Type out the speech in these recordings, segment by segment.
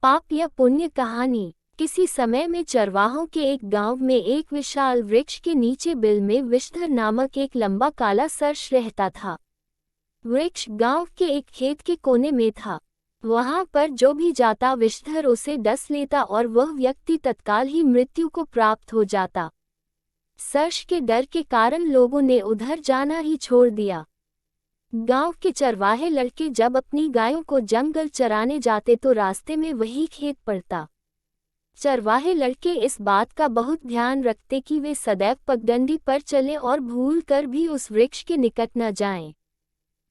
पाप या पुण्य कहानी। किसी समय में चरवाहों के एक गांव में एक विशाल वृक्ष के नीचे बिल में विषधर नामक एक लंबा काला सर्प रहता था। वृक्ष गांव के एक खेत के कोने में था। वहां पर जो भी जाता विषधर उसे डस लेता और वह व्यक्ति तत्काल ही मृत्यु को प्राप्त हो जाता। सर्प के डर के कारण लोगों ने उधर जाना ही छोड़ दिया। गांव के चरवाहे लड़के जब अपनी गायों को जंगल चराने जाते तो रास्ते में वही खेत पड़ता। चरवाहे लड़के इस बात का बहुत ध्यान रखते कि वे सदैव पगडंडी पर चले और भूल कर भी उस वृक्ष के निकट न जाएं।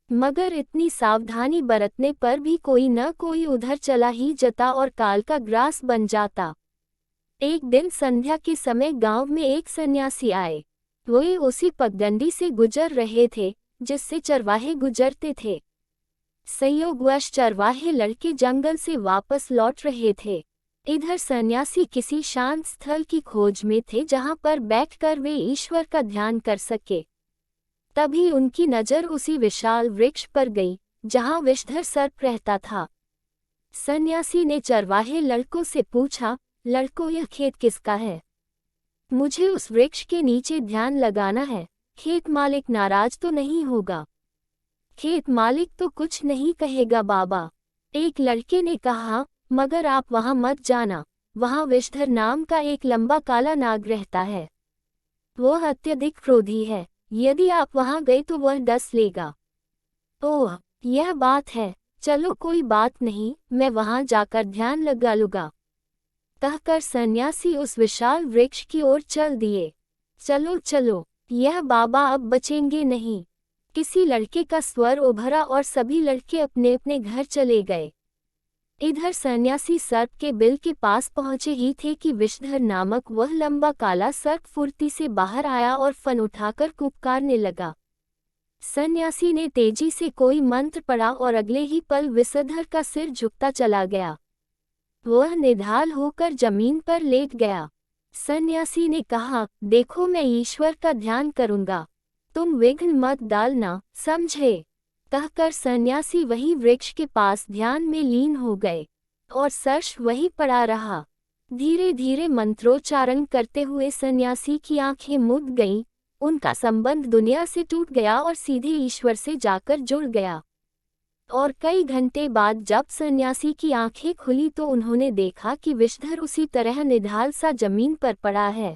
मगर इतनी सावधानी बरतने पर भी कोई न कोई उधर चला ही जाता और काल का ग्रास बन जाता। एक दिन संध्या के समय गांव में एक सन्यासी आए। वे उसी पगडंडी से गुजर रहे थे जिससे चरवाहे गुजरते थे। संयोगवश चरवाहे लड़के जंगल से वापस लौट रहे थे। इधर सन्यासी किसी शांत स्थल की खोज में थे जहां पर बैठकर वे ईश्वर का ध्यान कर सके। तभी उनकी नज़र उसी विशाल वृक्ष पर गई जहां विषधर सर्प रहता था। सन्यासी ने चरवाहे लड़कों से पूछा, लड़कों, यह खेत किसका है? मुझे उस वृक्ष के नीचे ध्यान लगाना है। खेत मालिक नाराज तो नहीं होगा? खेत मालिक तो कुछ नहीं कहेगा बाबा। एक लड़के ने कहा, मगर आप वहां मत जाना। वहां विषधर नाम का एक लंबा काला नाग रहता है। वह अत्यधिक क्रोधी है। यदि आप वहां गए तो वह डस लेगा। ओह, यह बात है। चलो कोई बात नहीं, मैं वहां जाकर ध्यान लगा लूंगा। कहकर सन्यासी उस विशाल वृक्ष की ओर चल दिए। चलो चलो, यह बाबा अब बचेंगे नहीं। किसी लड़के का स्वर उभरा और सभी लड़के अपने अपने घर चले गए। इधर सन्यासी सर्प के बिल के पास पहुंचे ही थे कि विषधर नामक वह लंबा काला सर्प फुर्ती से बाहर आया और फन उठाकर कुपकारने लगा। सन्यासी ने तेजी से कोई मंत्र पढ़ा और अगले ही पल विषधर का सिर झुकता चला गया। वह निढाल होकर जमीन पर लेट गया। सन्यासी ने कहा, देखो, मैं ईश्वर का ध्यान करूंगा, तुम विघ्न मत डालना, समझे? कहकर सन्यासी वही वृक्ष के पास ध्यान में लीन हो गए और सर्प वही पड़ा रहा। धीरे धीरे मंत्रोच्चारण करते हुए सन्यासी की आंखें मुद गईं, उनका संबंध दुनिया से टूट गया और सीधे ईश्वर से जाकर जुड़ गया। और कई घंटे बाद जब सन्यासी की आंखें खुली तो उन्होंने देखा कि विषधर उसी तरह निढाल सा जमीन पर पड़ा है।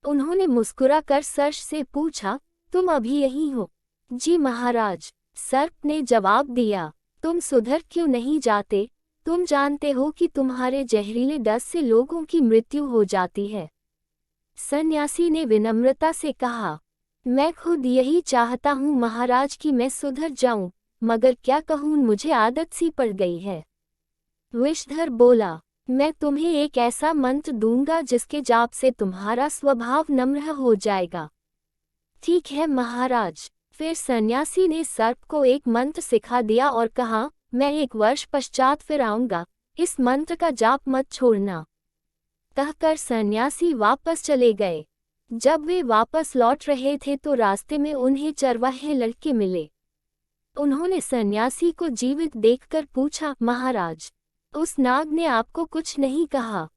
उन्होंने मुस्कुराकर सर्प से पूछा, तुम अभी यहीं हो? जी महाराज, सर्प ने जवाब दिया। तुम सुधर क्यों नहीं जाते? तुम जानते हो कि तुम्हारे जहरीले डस से लोगों की मृत्यु हो जाती है। सन्यासी ने विनम्रता से कहा, मैं खुद यही चाहता हूँ महाराज कि मैं सुधर जाऊं, मगर क्या कहूँ, मुझे आदत सी पड़ गई है। विषधर बोला, मैं तुम्हें एक ऐसा मंत्र दूंगा जिसके जाप से तुम्हारा स्वभाव नम्र हो जाएगा। ठीक है महाराज। फिर सन्यासी ने सर्प को एक मंत्र सिखा दिया और कहा, मैं 1 वर्ष पश्चात फिर आऊंगा, इस मंत्र का जाप मत छोड़ना। कहकर सन्यासी वापस चले गए। जब वे वापस लौट रहे थे तो रास्ते में उन्हें चरवाहे लड़के मिले। उन्होंने सन्यासी को जीवित देखकर पूछा, महाराज, उस नाग ने आपको कुछ नहीं कहा?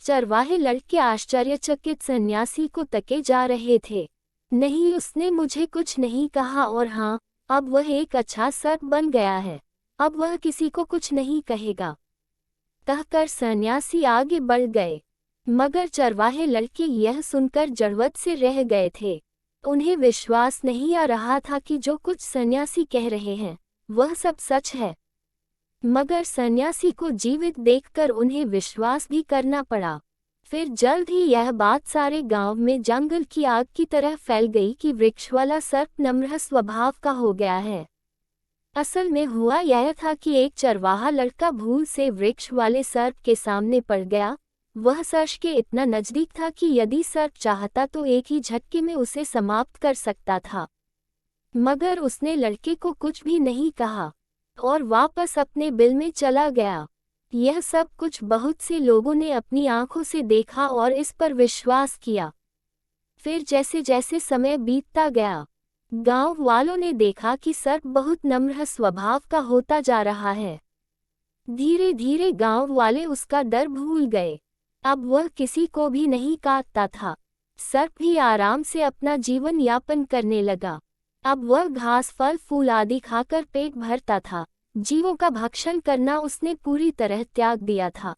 चरवाहे लड़के आश्चर्यचकित सन्यासी को तके जा रहे थे। नहीं, उसने मुझे कुछ नहीं कहा, और हाँ, अब वह एक अच्छा सर्प बन गया है। अब वह किसी को कुछ नहीं कहेगा। कहकर सन्यासी आगे बढ़ गए। मगर चरवाहे लड़के यह सुनकर जड़वत से रह गए थे। उन्हें विश्वास नहीं आ रहा था कि जो कुछ सन्यासी कह रहे हैं वह सब सच है। मगर सन्यासी को जीवित देखकर उन्हें विश्वास भी करना पड़ा। फिर जल्द ही यह बात सारे गांव में जंगल की आग की तरह फैल गई कि वृक्ष वाला सर्प नम्र स्वभाव का हो गया है। असल में हुआ यह था कि एक चरवाहा लड़का भूल से वृक्ष वाले सर्प के सामने पड़ गया। वह सर्प के इतना नजदीक था कि यदि सर्प चाहता तो एक ही झटके में उसे समाप्त कर सकता था। मगर उसने लड़के को कुछ भी नहीं कहा और वापस अपने बिल में चला गया। यह सब कुछ बहुत से लोगों ने अपनी आंखों से देखा और इस पर विश्वास किया। फिर जैसे जैसे समय बीतता गया, गांव वालों ने देखा कि सर्प बहुत नम्र स्वभाव का होता जा रहा है। धीरे धीरे गांव वाले उसका डर भूल गए। अब वह किसी को भी नहीं काटता था। सर्प भी आराम से अपना जीवन यापन करने लगा। अब वह घास फल फूल आदि खाकर पेट भरता था। जीवों का भक्षण करना उसने पूरी तरह त्याग दिया था।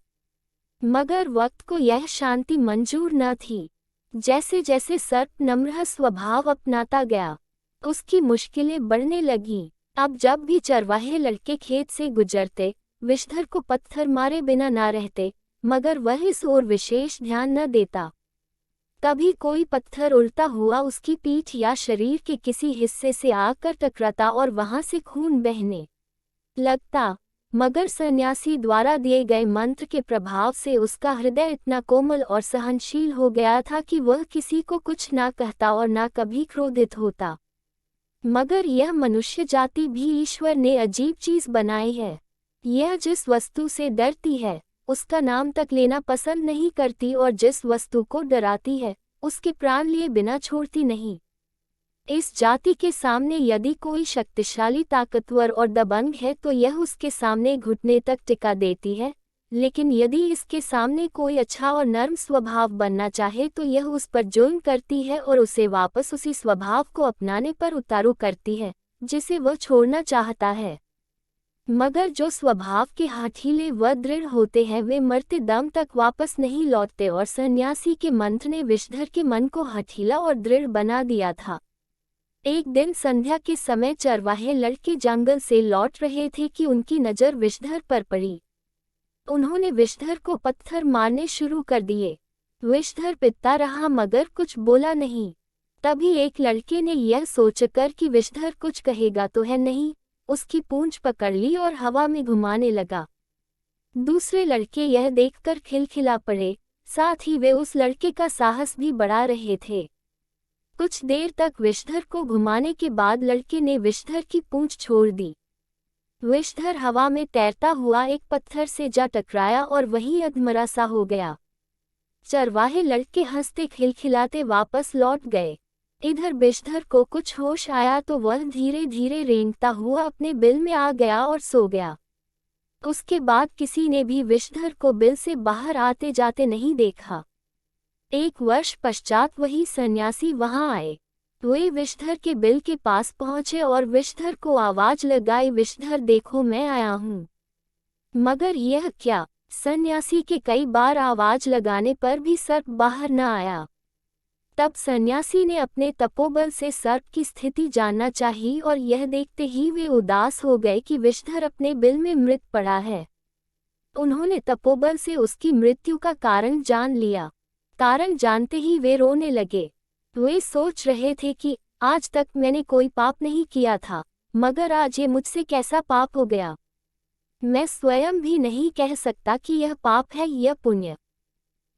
मगर वक्त को यह शांति मंजूर न थी। जैसे जैसे सर्प नम्र स्वभाव अपनाता गया, उसकी मुश्किलें बढ़ने लगीं। अब जब भी चरवाहे लड़के खेत से गुजरते, विषधर को पत्थर मारे बिना ना रहते, मगर वह इस ओर विशेष ध्यान न देता। कभी कोई पत्थर उड़ता हुआ उसकी पीठ या शरीर के किसी हिस्से से आकर टकराता और वहां से खून बहने लगता। मगर सन्यासी द्वारा दिए गए मंत्र के प्रभाव से उसका हृदय इतना कोमल और सहनशील हो गया था कि वह किसी को कुछ ना कहता और ना कभी क्रोधित होता। मगर यह मनुष्य जाति भी ईश्वर ने अजीब चीज बनाई है। यह जिस वस्तु से डरती है, उसका नाम तक लेना पसंद नहीं करती, और जिस वस्तु को डराती है, उसके प्राण लिए बिना छोड़ती नहीं। इस जाति के सामने यदि कोई शक्तिशाली ताकतवर और दबंग है तो यह उसके सामने घुटने तक टिका देती है, लेकिन यदि इसके सामने कोई अच्छा और नर्म स्वभाव बनना चाहे तो यह उस पर जुल्म करती है और उसे वापस उसी स्वभाव को अपनाने पर उतारू करती है जिसे वह छोड़ना चाहता है। मगर जो स्वभाव के हठीले व दृढ़ होते हैं वे मरते दम तक वापस नहीं लौटते, और सन्यासी के मंत्र ने विषधर के मन को हठीला और दृढ़ बना दिया था। एक दिन संध्या के समय चरवाहे लड़के जंगल से लौट रहे थे कि उनकी नजर विषधर पर पड़ी। उन्होंने विषधर को पत्थर मारने शुरू कर दिए। विषधर पिटता रहा मगर कुछ बोला नहीं। तभी एक लड़के ने यह सोचकर कि विषधर कुछ कहेगा तो है नहीं, उसकी पूंछ पकड़ ली और हवा में घुमाने लगा। दूसरे लड़के यह देखकर खिलखिला पड़े, साथ ही वे उस लड़के का साहस भी बढ़ा रहे थे। कुछ देर तक विषधर को घुमाने के बाद लड़के ने विषधर की पूंछ छोड़ दी। विषधर हवा में तैरता हुआ एक पत्थर से जा टकराया और वहीं अधमरा सा हो गया। चरवाहे लड़के हंसते खिलखिलाते वापस लौट गए। इधर विषधर को कुछ होश आया तो वह धीरे धीरे रेंगता हुआ अपने बिल में आ गया और सो गया। उसके बाद किसी ने भी विषधर को बिल से बाहर आते जाते नहीं देखा। एक वर्ष पश्चात वही सन्यासी वहां आए। वे विषधर के बिल के पास पहुंचे और विषधर को आवाज लगाई, विषधर देखो मैं आया हूं। मगर यह क्या? सन्यासी के कई बार आवाज लगाने पर भी सर्प बाहर न आया। तब सन्यासी ने अपने तपोबल से सर्प की स्थिति जानना चाहिए और यह देखते ही वे उदास हो गए कि विषधर अपने बिल में मृत पड़ा है। उन्होंने तपोबल से उसकी मृत्यु का कारण जान लिया। कारण जानते ही वे रोने लगे। वे सोच रहे थे कि आज तक मैंने कोई पाप नहीं किया था, मगर आज ये मुझसे कैसा पाप हो गया। मैं स्वयं भी नहीं कह सकता कि यह पाप है या पुण्य।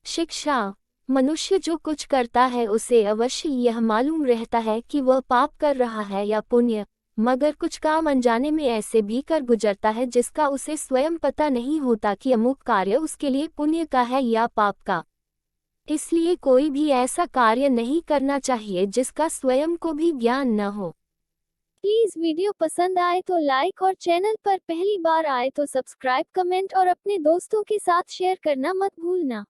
शिक्षा: मनुष्य जो कुछ करता है उसे अवश्य यह मालूम रहता है कि वह पाप कर रहा है या पुण्य, मगर कुछ काम अनजाने में ऐसे भी कर गुजरता है जिसका उसे स्वयं पता नहीं होता कि अमुक कार्य उसके लिए पुण्य का है या पाप का। इसलिए कोई भी ऐसा कार्य नहीं करना चाहिए जिसका स्वयं को भी ज्ञान न हो। प्लीज वीडियो पसंद आए तो लाइक और चैनल पर पहली बार आए तो सब्सक्राइब, कमेंट और अपने दोस्तों के साथ शेयर करना मत भूलना।